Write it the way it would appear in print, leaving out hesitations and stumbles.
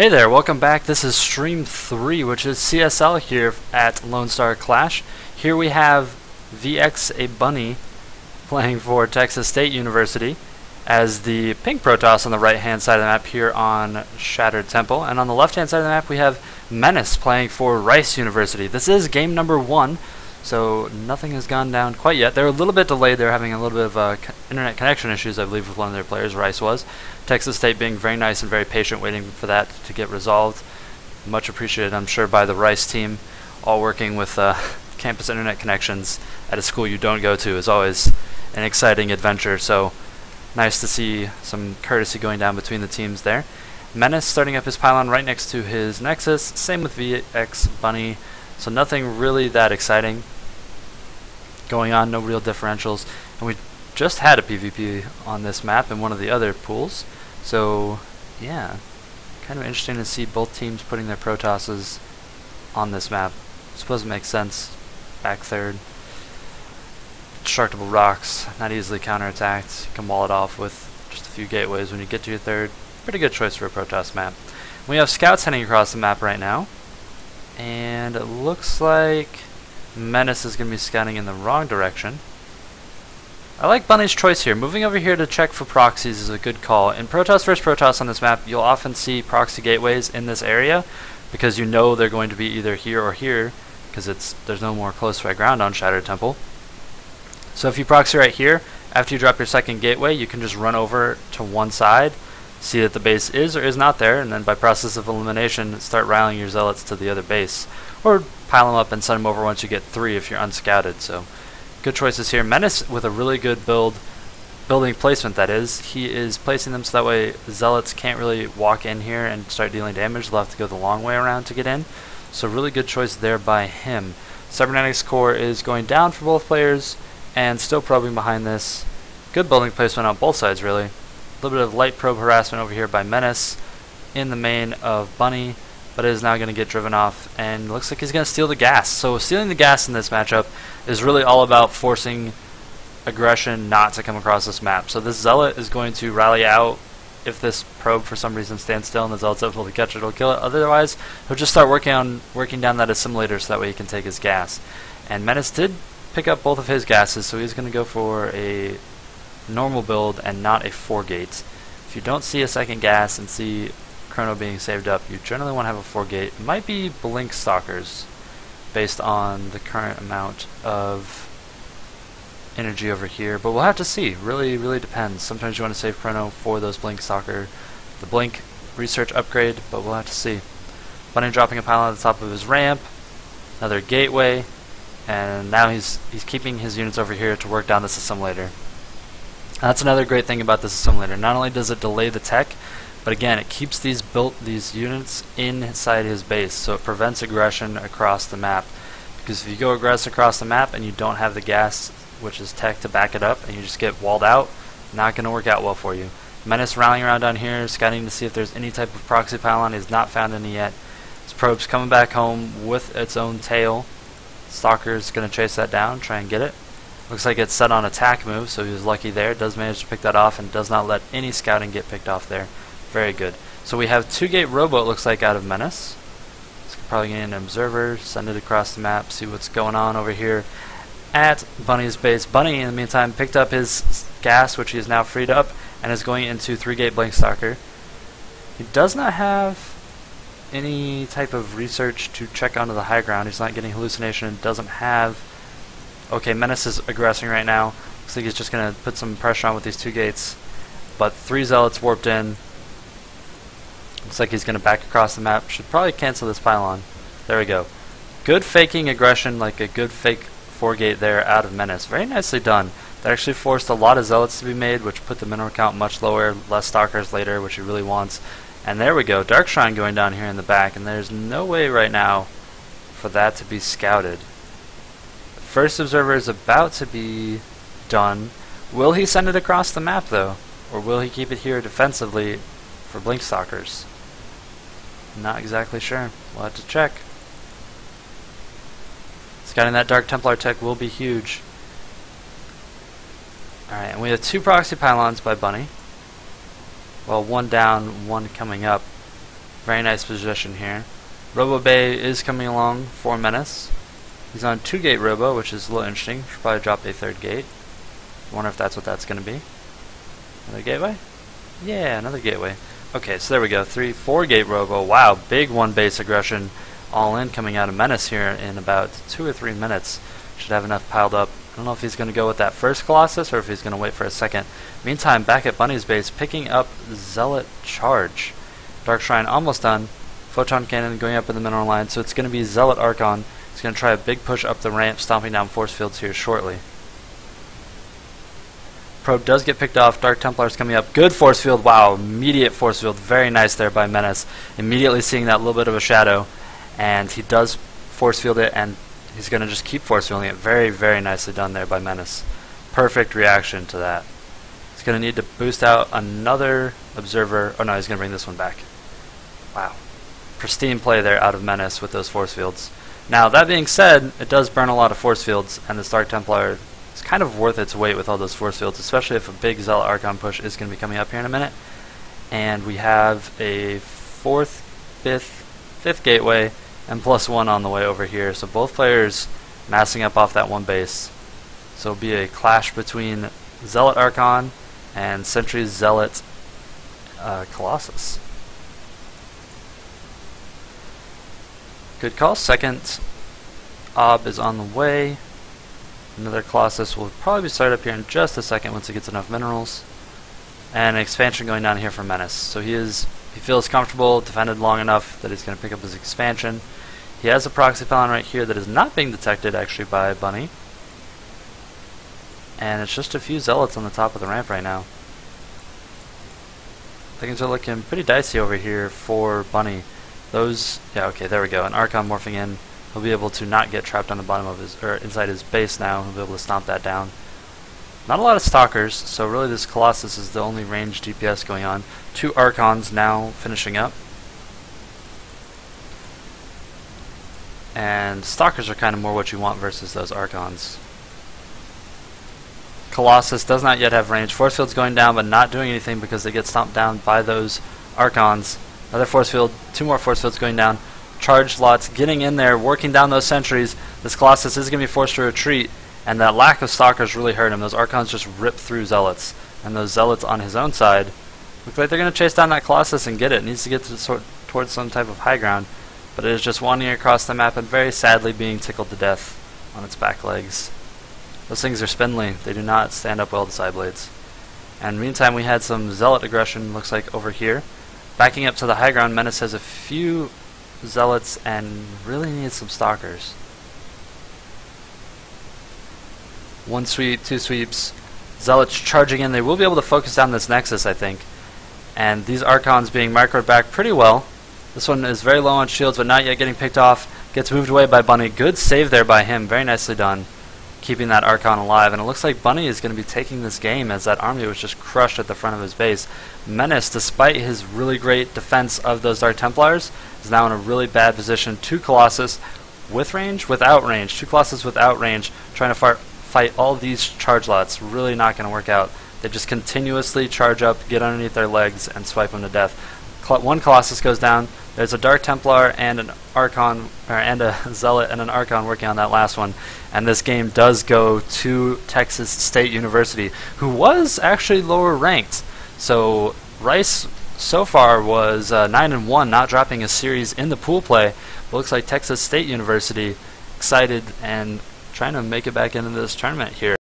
Hey there, welcome back. This is Stream 3, which is CSL here at Lone Star Clash. Here we have VXAbuNNy playing for Texas State University as the pink Protoss on the right-hand side of the map here on Shattered Temple. And on the left-hand side of the map we have Menace playing for Rice University. This is game number 1, so nothing has gone down quite yet. They're a little bit delayed. They're having a little bit of internet connection issues, I believe, with one of their players, Rice was. Texas State being very nice and very patient, waiting for that to get resolved. Much appreciated, I'm sure, by the Rice team. All working with campus internet connections at a school you don't go to is always an exciting adventure, so nice to see some courtesy going down between the teams there. Menace starting up his pylon right next to his Nexus, same with VXAbuNNy, so nothing really that exciting going on, no real differentials. And we just had a PvP on this map in one of the other pools, so yeah, kind of interesting to see both teams putting their Protosses on this map. I suppose it makes sense. Back third, destructible rocks, not easily counterattacked. You can wall it off with just a few gateways when you get to your third. Pretty good choice for a Protoss map. We have scouts heading across the map right now, and it looks like Menace is going to be scouting in the wrong direction. I like Bunny's choice here. Moving over here to check for proxies is a good call. In Protoss vs. Protoss on this map, you'll often see proxy gateways in this area because you know they're going to be either here or here because there's no more close by ground on Shattered Temple. So if you proxy right here, after you drop your second gateway, you can just run over to one side, see that the base is or is not there, and then by process of elimination, start rallying your zealots to the other base. Or pile them up and send them over once you get 3 if you're unscouted. So good choices here. Menace with a really good building placement, that is. He is placing them so that way the zealots can't really walk in here and start dealing damage. They'll have to go the long way around to get in. So really good choice there by him. Cybernetics core is going down for both players and still probing behind this. Good building placement on both sides, really. A little bit of light probe harassment over here by Menace in the main of Bunny, but it is now going to get driven off, and looks like he's going to steal the gas. So stealing the gas in this matchup is really all about forcing aggression not to come across this map. So this zealot is going to rally out. If this probe for some reason stands still and the zealot's able to catch it, it'll kill it. Otherwise, he'll just start working down that assimilator so that way he can take his gas. And Menace did pick up both of his gases, so he's going to go for a normal build and not a 4-gate. If you don't see a second gas and see Chrono being saved up, you generally want to have a 4-gate. It might be Blink Stalkers based on the current amount of energy over here, but we'll have to see. Really depends. Sometimes you want to save Chrono for those Blink Stalker, the Blink research upgrade, but we'll have to see. Bunny dropping a pylon at the top of his ramp, another gateway, and now he's keeping his units over here to work down this assimilator. That's another great thing about this assimilator. Not only does it delay the tech, but again, it keeps these units inside his base, so it prevents aggression across the map. Because if you go aggress across the map and you don't have the gas, which is tech, to back it up, and you just get walled out, not going to work out well for you. Menace rallying around down here, scouting to see if there's any type of proxy pylon. He's not found any yet. His probe's coming back home with its own tail. Stalker's going to chase that down, try and get it. Looks like it's set on attack move, so he was lucky there. Does manage to pick that off and does not let any scouting get picked off there. Very good. So we have 2-gate robo, it looks like, out of Menace. He's probably getting an observer, send it across the map, see what's going on over here at Bunny's base. Bunny, in the meantime, picked up his gas, which he is now freed up, and is going into 3-gate Blink Stalker. He does not have any type of research to check onto the high ground. He's not getting hallucination and doesn't have... Okay, Menace is aggressing right now. Looks like he's just going to put some pressure on with these 2 gates. But 3 zealots warped in. Looks like he's going to back across the map. Should probably cancel this pylon. There we go. Good faking aggression, like a good fake 4-gate there out of Menace. Very nicely done. That actually forced a lot of zealots to be made, which put the mineral count much lower. Less stalkers later, which he really wants. And there we go. Dark Shrine going down here in the back, and there's no way right now for that to be scouted. First observer is about to be done. Will he send it across the map though? Or will he keep it here defensively for Blink Stalkers? Not exactly sure. We'll have to check. Scouting that Dark Templar tech will be huge. Alright, and we have 2 proxy pylons by Bunny. Well, one down, one coming up. Very nice position here. Robo Bay is coming along for Menace. He's on 2-gate Robo, which is a little interesting. Should probably drop a 3rd gate. Wonder if that's what that's going to be. Another gateway? Yeah, another gateway. Okay, so there we go. 4-gate Robo. Wow, big 1-base aggression all in coming out of Menace here in about 2 or 3 minutes. Should have enough piled up. I don't know if he's going to go with that first Colossus or if he's going to wait for a second. Meantime, back at Bunny's base, picking up Zealot Charge. Dark Shrine almost done. Photon Cannon going up in the mineral line, so it's going to be Zealot Archon. He's going to try a big push up the ramp, stomping down force fields here shortly. Probe does get picked off. Dark Templar's coming up. Good force field. Wow, immediate force field. Very nice there by Menace. Immediately seeing that little bit of a shadow. And he does force field it, and he's going to just keep force fielding it. Very, very nicely done there by Menace. Perfect reaction to that. He's going to need to boost out another Observer. Oh no, he's going to bring this one back. Wow. Pristine play there out of Menace with those force fields. Now, that being said, it does burn a lot of force fields, and this Dark Templar is kind of worth its weight with all those force fields, especially if a big Zealot Archon push is going to be coming up here in a minute. And we have a 4th, 5th gateway, and +1 on the way over here. So both players massing up off that 1 base. So it'll be a clash between Zealot Archon and Sentry Zealot Colossus. Good call. Second Ob is on the way. Another Colossus will probably start up here in just a second once it gets enough minerals. And an expansion going down here for Menace. So he feels comfortable, defended long enough that he's going to pick up his expansion. He has a proxy pylon right here that is not being detected actually by Bunny. And it's just a few Zealots on the top of the ramp right now. Things are looking pretty dicey over here for Bunny. Yeah, okay, there we go. An Archon morphing in. He'll be able to not get trapped on the bottom of his, or inside his base now. He'll be able to stomp that down. Not a lot of Stalkers, so really this Colossus is the only ranged DPS going on. 2 Archons now finishing up. And Stalkers are kind of more what you want versus those Archons. Colossus does not yet have range. Force field's going down, but not doing anything because they get stomped down by those Archons. Another force field, 2 more force fields going down. Charged lots getting in there, working down those sentries. This Colossus is going to be forced to retreat, and that lack of Stalkers really hurt him. Those Archons just rip through Zealots, and those Zealots on his own side look like they're going to chase down that Colossus and get it. It needs to get towards some type of high ground, but it is just wandering across the map and very sadly being tickled to death on its back legs. Those things are spindly. They do not stand up well to side blades. And meantime, we had some Zealot aggression, looks like, over here. Backing up to the high ground, Menace has a few Zealots and really needs some Stalkers. 1 sweep, 2 sweeps. Zealots charging in. They will be able to focus down this Nexus, I think. And these Archons being microed back pretty well. This one is very low on shields, but not yet getting picked off. Gets moved away by Bunny. Good save there by him. Very nicely done, keeping that Archon alive. And it looks like Bunny is going to be taking this game as that army was just crushed at the front of his base. Menace, despite his really great defense of those Dark Templars, is now in a really bad position. 2 Colossus with range, without range. 2 Colossus without range, trying to fight all these charge lots. Really not going to work out. They just continuously charge up, get underneath their legs, and swipe them to death. 1 Colossus goes down. There's a Dark Templar and an Archon, and a Zealot and an Archon working on that last one. And this game does go to Texas State University, who was actually lower ranked. So Rice so far was 9-1, not dropping a series in the pool play. But looks like Texas State University excited and trying to make it back into this tournament here.